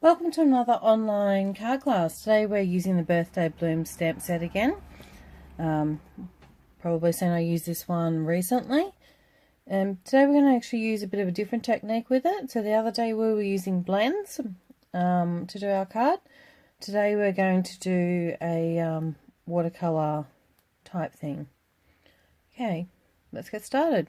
Welcome to another online card class. Today we're using the Birthday Bloom stamp set again. Probably seen I used this one recently. Today we're going to actually use a bit of a different technique with it. So the other day we were using blends to do our card. Today we're going to do a watercolour type thing. Okay, let's get started.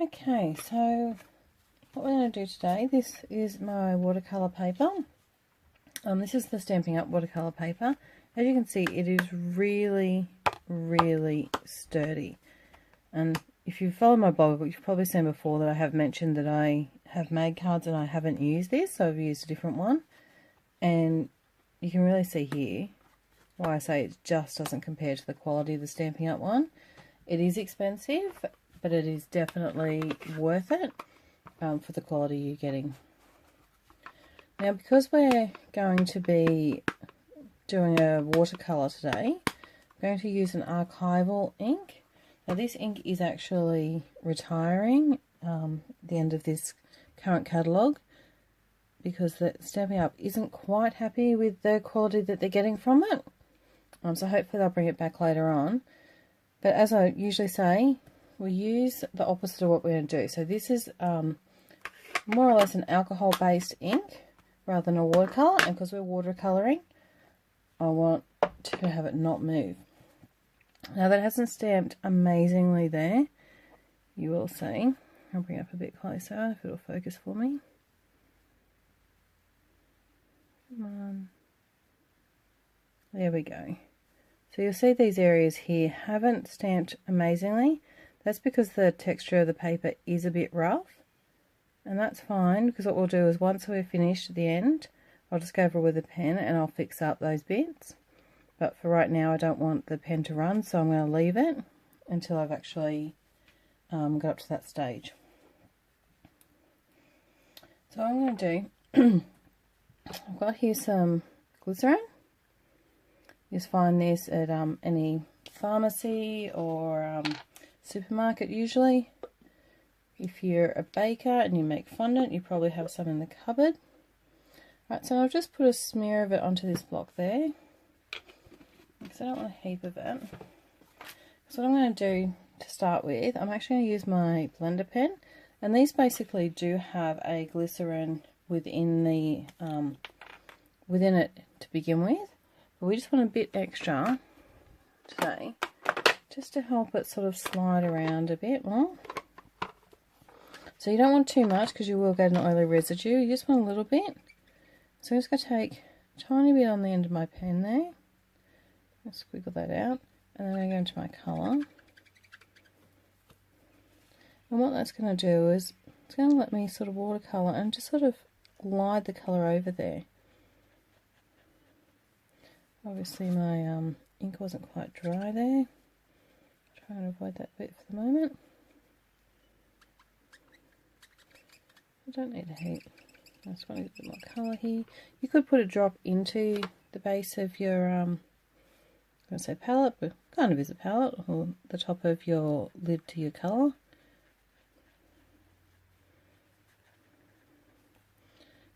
Okay, so what we're going to do today, this is my watercolour paper. This is the Stampin' Up! Watercolour paper. As you can see, it is really, really sturdy. And if you follow my blog, you've probably seen before that I have mentioned that I have made cards and I haven't used this, so I've used a different one. And you can really see here why I say it just doesn't compare to the quality of the Stampin' Up! One. It is expensive, but it is definitely worth it for the quality you're getting. Now, because we're going to be doing a watercolour today, I'm going to use an archival ink. Now, this ink is actually retiring at the end of this current catalogue because the Stampin' Up! Isn't quite happy with the quality that they're getting from it. So hopefully they'll bring it back later on. But as I usually say, we use the opposite of what we're going to do. So this is more or less an alcohol-based ink rather than a watercolour. And because we're watercolouring, I want to have it not move. Now that hasn't stamped amazingly there. You will see. I'll bring it up a bit closer if it'll focus for me. Come on. There we go. So you'll see these areas here haven't stamped amazingly. That's because the texture of the paper is a bit rough. And that's fine, because what we'll do is once we're finished at the end, I'll just go over with a pen and I'll fix up those bits. But for right now I don't want the pen to run, so I'm going to leave it until I've actually got up to that stage. So what I'm going to do, I've got here some glycerin. You just find this at any pharmacy or supermarket usually. If you're a baker and you make fondant, you probably have some in the cupboard. Right, so I've just put a smear of it onto this block there, because I don't want a heap of it. So what I'm going to do to start with, I'm actually going to use my blender pen, and these basically do have a glycerin within the within it to begin with. But we just want a bit extra today, just to help it sort of slide around a bit more. So you don't want too much because you will get an oily residue. You just want a little bit. So I'm just going to take a tiny bit on the end of my pen there. I'll squiggle that out. And then I'm going to go into my colour. And what that's going to do is, it's going to let me sort of watercolour and just sort of glide the colour over there. Obviously my ink wasn't quite dry there. Try and avoid that bit for the moment. I don't need a heap. I just want a bit more colour here. You could put a drop into the base of your, I'm going to say palette, but kind of is a palette, or the top of your lid to your colour.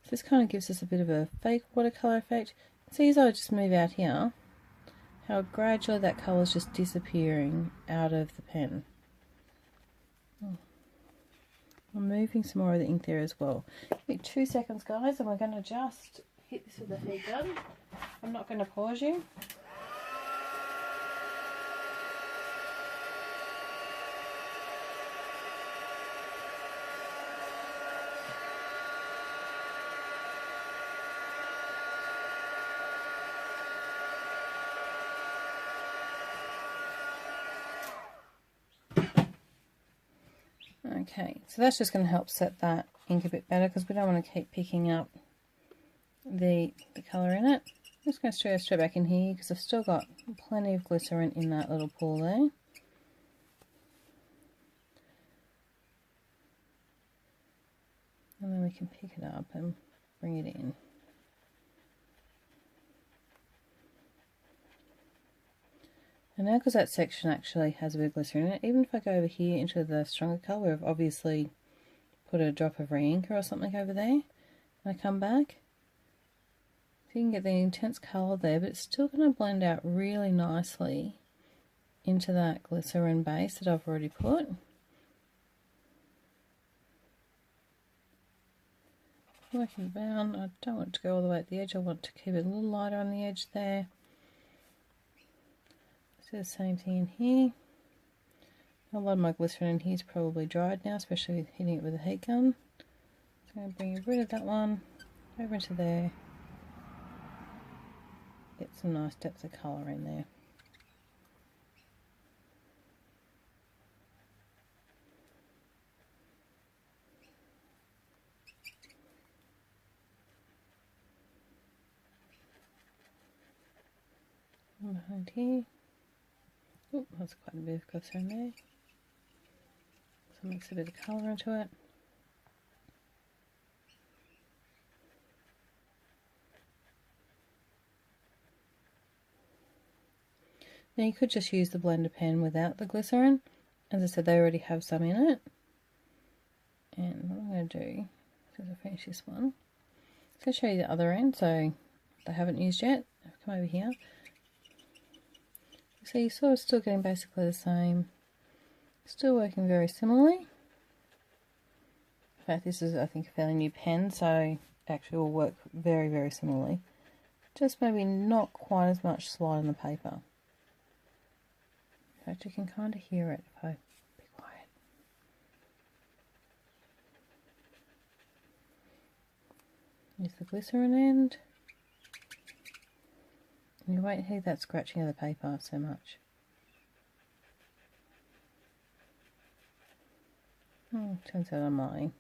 So this kind of gives us a bit of a fake watercolour effect. See, as I just move out here, how gradually that colour is just disappearing out of the pen. I'm moving some more of the ink there as well. Give me 2 seconds, guys, and we're going to just hit this with the heat gun. I'm not going to pause you. Okay, so that's just going to help set that ink a bit better because we don't want to keep picking up the colour in it. I'm just going to go straight back in here because I've still got plenty of glycerin in that little pool there. And then we can pick it up and bring it in. And now because that section actually has a bit of glycerin in it, even if I go over here into the stronger colour, where I've obviously put a drop of re-inker or something over there, and I come back, so you can get the intense colour there, but it's still going to blend out really nicely into that glycerin base that I've already put. Working down, I don't want it to go all the way at the edge, I want to keep it a little lighter on the edge there. Do the same thing in here. A lot of my glycerin in here is probably dried now, especially with hitting it with a heat gun. So I'm going to bring rid of that one, over into there. Get some nice depth of colour in there. And behind here. Oh, that's quite a bit of glycerin there. So mix a bit of colour into it. Now you could just use the blender pen without the glycerin. As I said, they already have some in it. And what I'm going to do, as I finish this one, I'm going to show you the other end, so they haven't used yet. I've come over here. So you're sort of still getting basically the same, still working very similarly. In fact, this is, I think, a fairly new pen, so actually will work very, very similarly. Just maybe not quite as much slide on the paper. In fact, you can kind of hear it if I be quiet. Use the glycerin end. And you won't hear that scratching of the paper so much. Oh, turns out I'm lying.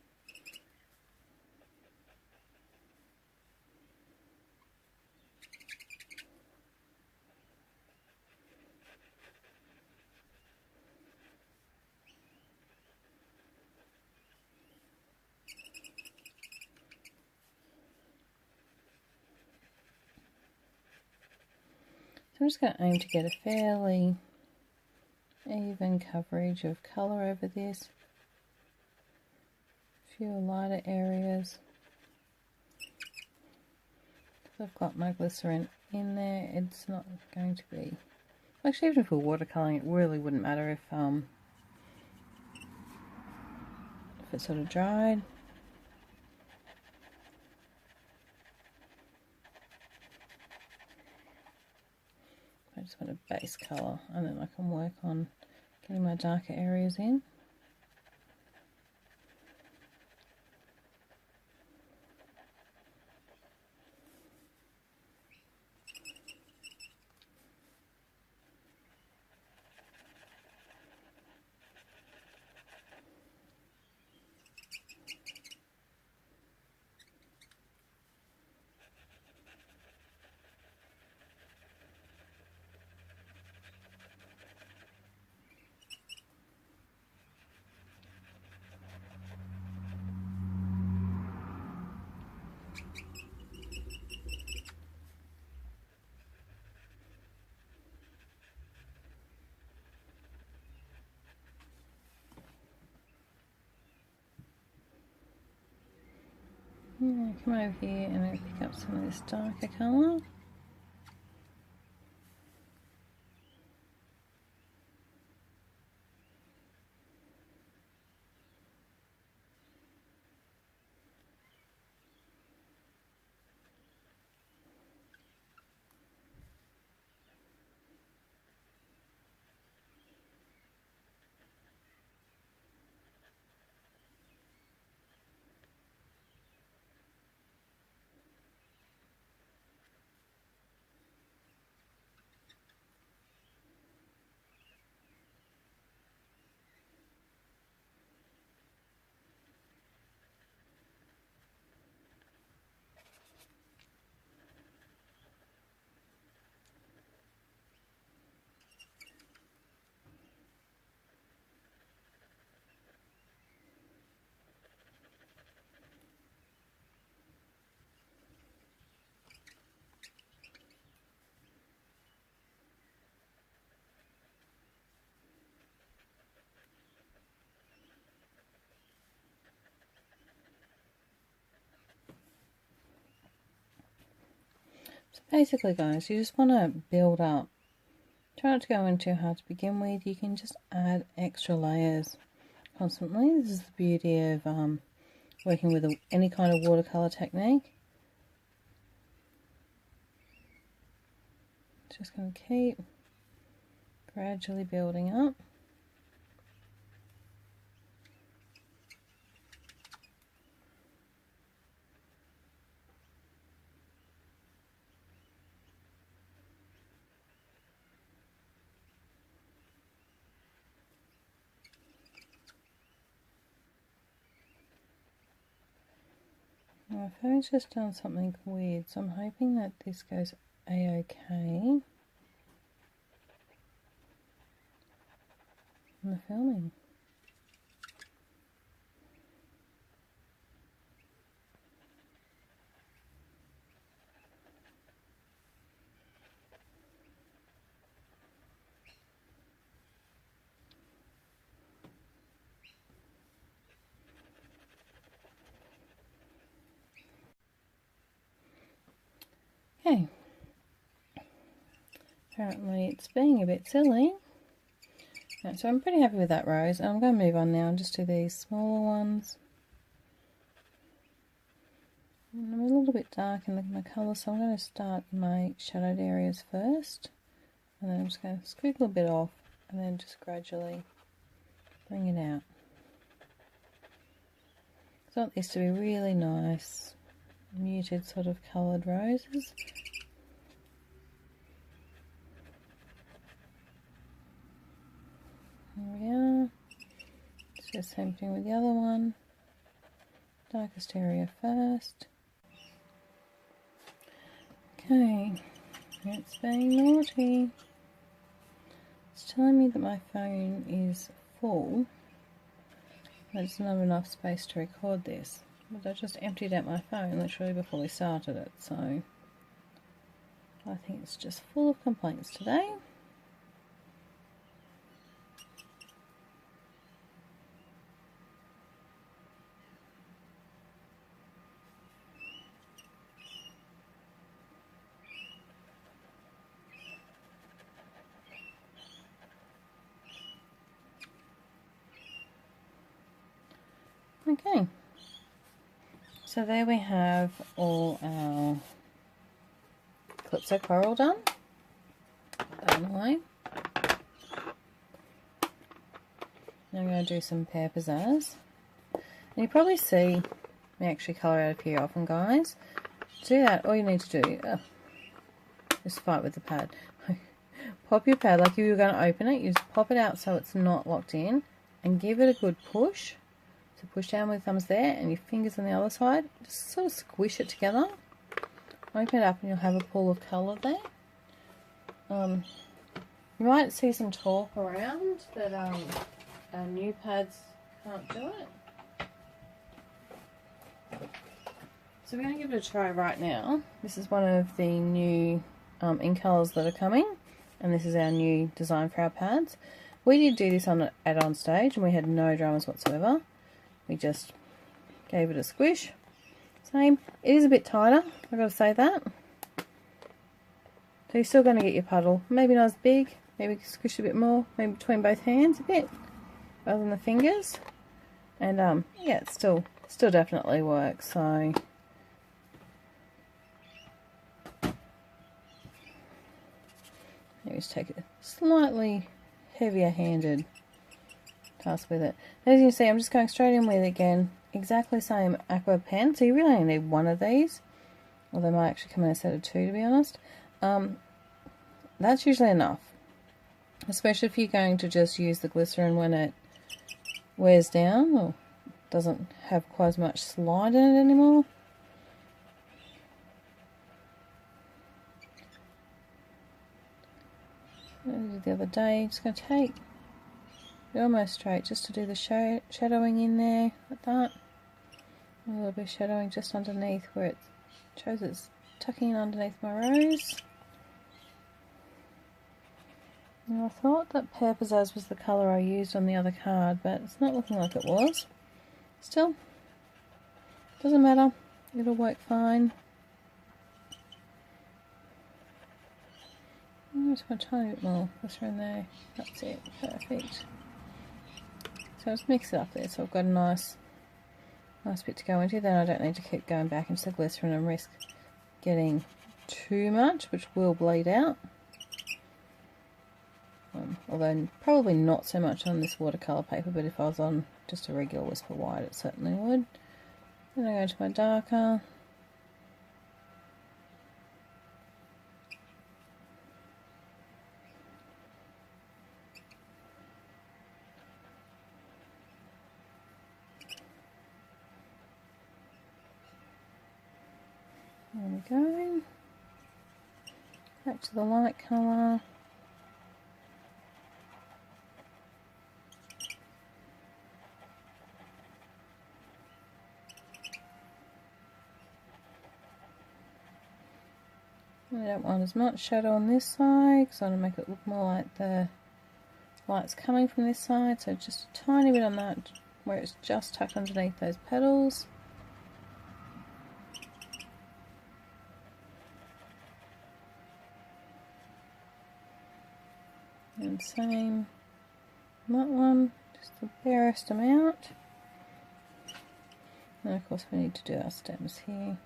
I'm just going to aim to get a fairly even coverage of colour over this. A few lighter areas. So I've got my glycerin in there, it's not going to be... Actually, even if we're watercolouring, it really wouldn't matter if it's sort of dried. I just want a base colour, and then I can work on getting my darker areas in. Yeah, come over here and I'll pick up some of this darker colour. basically, guys, you just want to build up. Try not to go in too hard to begin with. You can just add extra layers constantly. This is the beauty of working with any kind of watercolour technique. Just going to keep gradually building up. My phone's just done something weird, so I'm hoping that this goes a-okay in the filming. Okay, apparently it's being a bit silly. Right, so I'm pretty happy with that rose, and I'm going to move on now and just do these smaller ones. And I'm a little bit dark in my colour, so I'm going to start my shadowed areas first, and then I'm just going to squiggle a bit off and then just gradually bring it out. So I want these to be really nice, muted sort of coloured roses. There we are. It's just the same thing with the other one. Darkest area first. Okay, it's being naughty. It's telling me that my phone is full. There's not enough space to record this. But I just emptied out my phone literally before we started it, so I think it's just full of complaints today. Okay, so there we have all our Calypso Coral done. Put that away. Now I'm going to do some Pear Pizzazz. And you probably see me actually colour out of here often, guys. To do that, all you need to do is fight with the pad. Pop your pad, like if you're going to open it, you just pop it out so it's not locked in, and give it a good push. So push down with your thumbs there and your fingers on the other side. Just sort of squish it together. Open it up and you'll have a pool of colour there. You might see some talk around that our new pads can't do it. So we're going to give it a try right now. This is one of the new ink colours that are coming, and this is our new design for our pads. We did do this on an add-on stage and we had no dramas whatsoever. We just gave it a squish. Same. It is a bit tighter, I've got to say that. So you're still going to get your puddle. Maybe not as big, maybe squish a bit more, maybe between both hands a bit, rather than the fingers. And yeah, it still definitely works. So maybe just take a slightly heavier handed task with it. As you can see, I'm just going straight in with, again, exactly the same aqua pen. So you really only need one of these, or they might actually come in a set of two, to be honest. That's usually enough, especially if you're going to just use the glycerin when it wears down or doesn't have quite as much slide in it anymore. I did the other day. Just going to take almost straight just to do the shadowing in there, like that. A little bit of shadowing just underneath where it shows it's tucking in underneath my rose. And I thought that Pear Pizzazz was the colour I used on the other card, but it's not looking like it was. Still, doesn't matter, it'll work fine. Just put a tiny bit more glycerin in there. That's it. Perfect. So let's mix it up there so I've got a nice bit to go into. Then I don't need to keep going back into the glycerin and risk getting too much, which will bleed out. Although probably not so much on this watercolour paper, but if I was on just a regular Whisper White, it certainly would. Then I go into my darker. There we go. Back to the light colour. I don't want as much shadow on this side because I want to make it look more like the light's coming from this side, so just a tiny bit on that where it's just tucked underneath those petals. And same on that one, just the barest amount. And of course we need to do our stems here.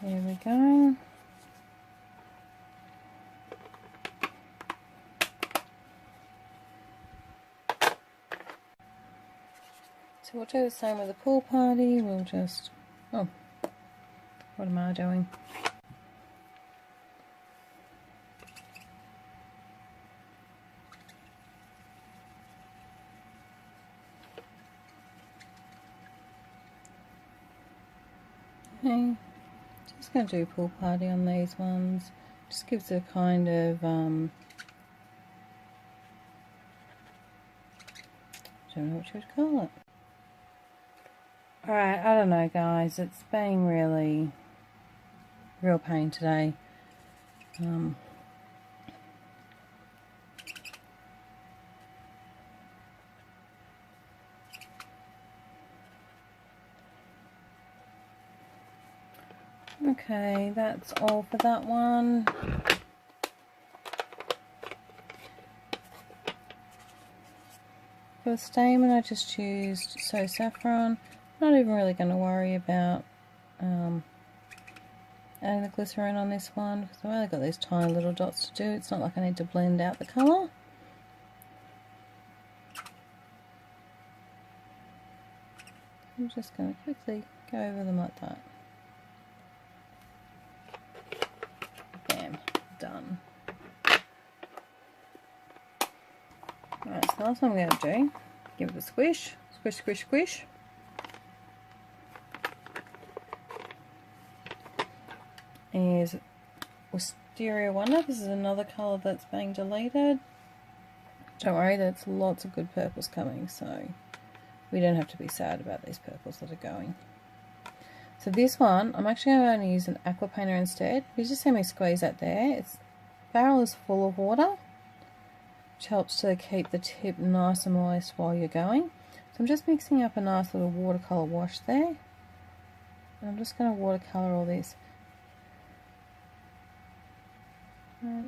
There we go. So we'll do the same with the pool party. We'll just, oh, what am I doing? Okay. Just going to do pool party on these ones. Just gives it a kind of I don't know what you would call it. Alright, I don't know guys, it's been real pain today. Okay, that's all for that one. For the stamen I just used So Saffron. Not even really going to worry about adding the glycerin on this one because I've only got these tiny little dots to do. It's not like I need to blend out the colour. I'm just going to quickly go over them like that. Bam, done. Alright, so the last one I'm going to do, give it a squish, squish, squish, squish. Is Wisteria Wonder. This is another colour that's being deleted. Don't worry, there's lots of good purples coming, so we don't have to be sad about these purples that are going. So this one, I'm actually going to use an aqua painter instead. You just see me squeeze that there. Its barrel is full of water, which helps to keep the tip nice and moist while you're going. So I'm just mixing up a nice little watercolour wash there. And I'm just going to watercolour all this. So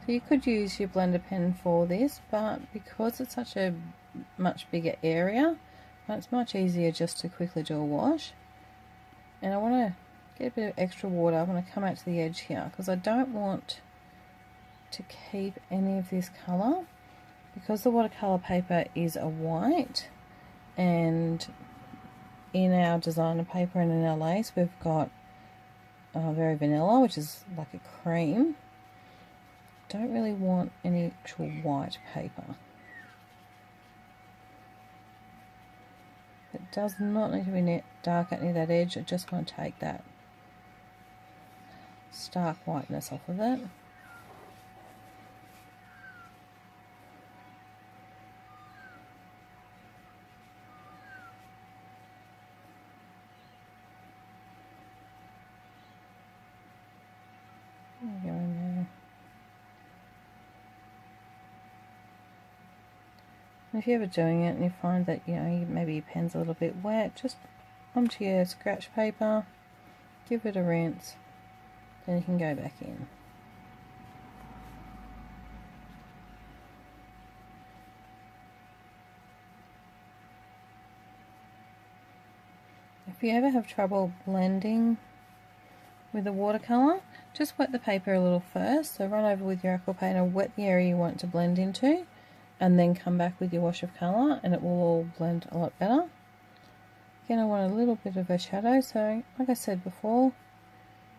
you could use your blender pen for this, but because it's such a much bigger area, it's much easier just to quickly do a wash. And I want to get a bit of extra water. I want to come out to the edge here because I don't want to keep any of this colour, because the watercolour paper is a white, and in our designer paper and in our lace we've got very vanilla, which is like a cream. Don't really want any actual white paper. It does not need to be dark at near that edge. I just want to take that stark whiteness off of it. Go in there. And if you're ever doing it and you find that, you know, maybe your pen's a little bit wet, just onto your scratch paper, give it a rinse, then you can go back in. If you ever have trouble blending with a watercolour, just wet the paper a little first. So run over with your aqua paint and wet the area you want it to blend into, and then come back with your wash of colour and it will all blend a lot better. Again, I want a little bit of a shadow, so like I said before,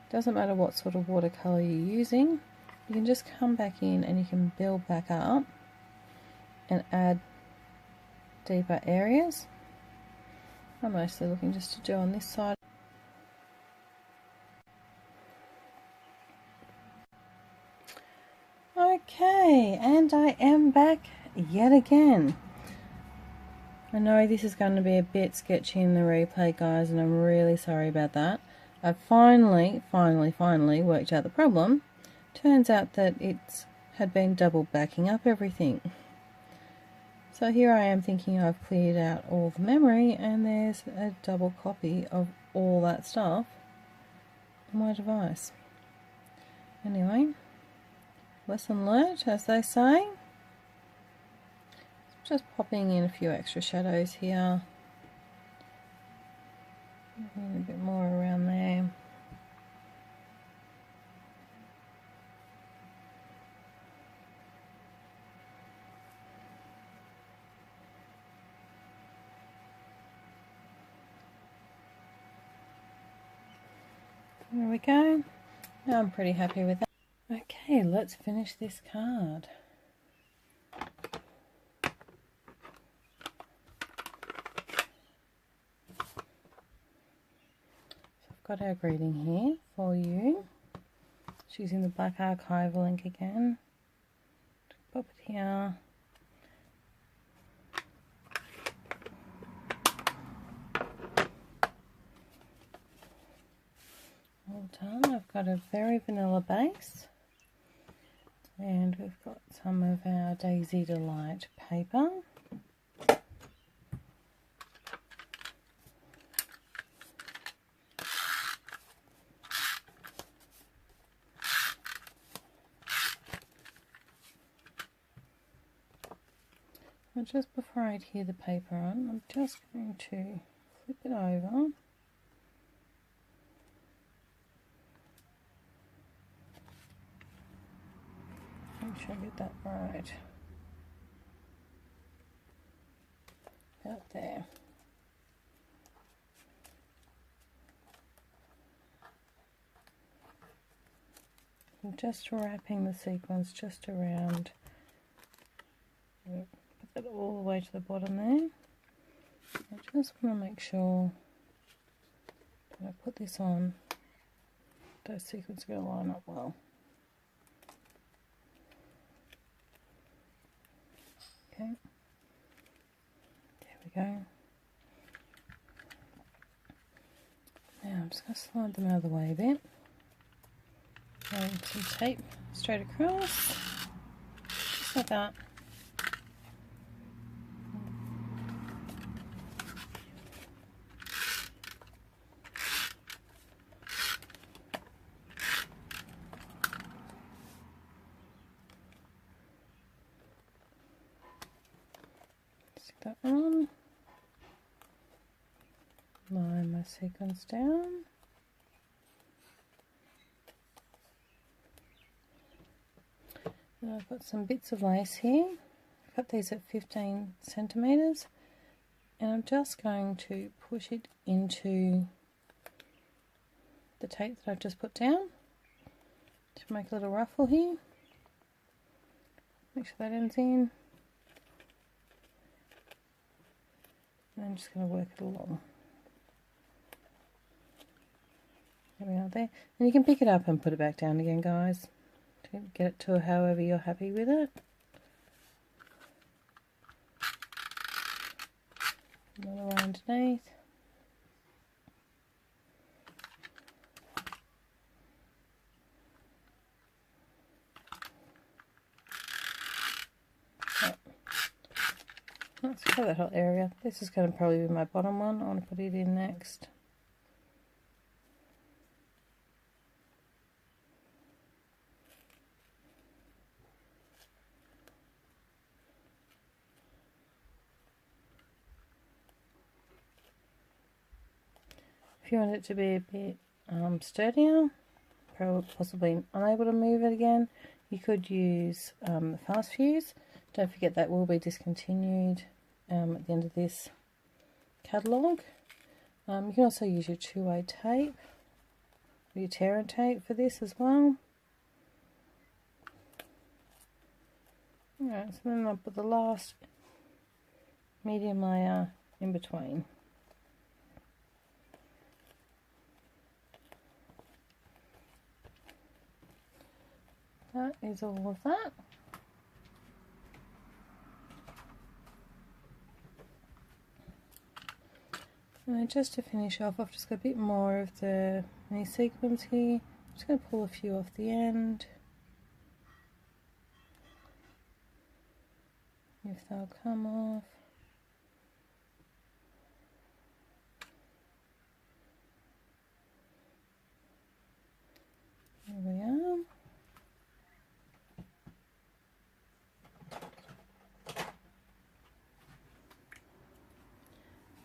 it doesn't matter what sort of watercolour you're using, you can just come back in and you can build back up and add deeper areas. I'm mostly looking just to do on this side. Okay, and I am back yet again. I know this is going to be a bit sketchy in the replay, guys, and I'm really sorry about that. I finally worked out the problem. Turns out that it had been double backing up everything. So here I am thinking I've cleared out all the memory, and there's a double copy of all that stuff on my device. Anyway, lesson learnt, as they say. Just popping in a few extra shadows here. A bit more around there. There we go. Now I'm pretty happy with that. Okay, let's finish this card. Got our greeting here for you. Just using the black archival ink again. Pop it here. All done. I've got a very vanilla base. And we've got some of our Daisy Delight paper. And just before I adhere the paper on, I'm just going to flip it over. Make sure I get that right. About there. I'm just wrapping the sequins just around. Put that all the way to the bottom there. I just want to make sure when I put this on, those sequins are going to line up well. Okay, there we go. Now I'm just going to slide them out of the way a bit. And some tape straight across, just like that. Stick that on. Line my sequins down. Now I've got some bits of lace here. I've got these at 15 centimetres, and I'm just going to push it into the tape that I've just put down to make a little ruffle here. Make sure that ends in, and I'm just going to work it along. There we are there. And you can pick it up and put it back down again, guys. Get it to however you're happy with it. Another one underneath. Let's cover that whole area. This is going to probably be my bottom one. I want to put it in next. If you want it to be a bit sturdier, possibly unable to move it again, you could use the fast fuse. Don't forget that will be discontinued at the end of this catalogue. You can also use your 2-way tape, or your tear and tape for this as well. Alright, so then I'll put the last medium layer in between. That is all of that. And then just to finish off, I've just got a bit more of the mini sequins here. I'm just going to pull a few off the end, if they'll come off. There we are.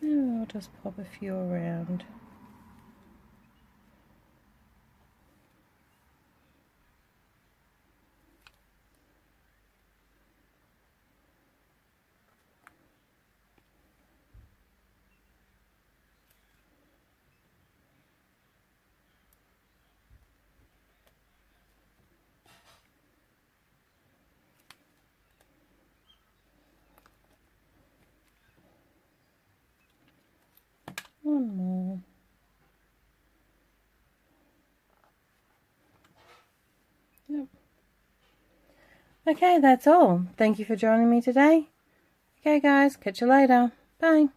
Now I'll just pop a few around. One more. Yep. Okay, that's all. Thank you for joining me today. Okay guys, catch you later. Bye.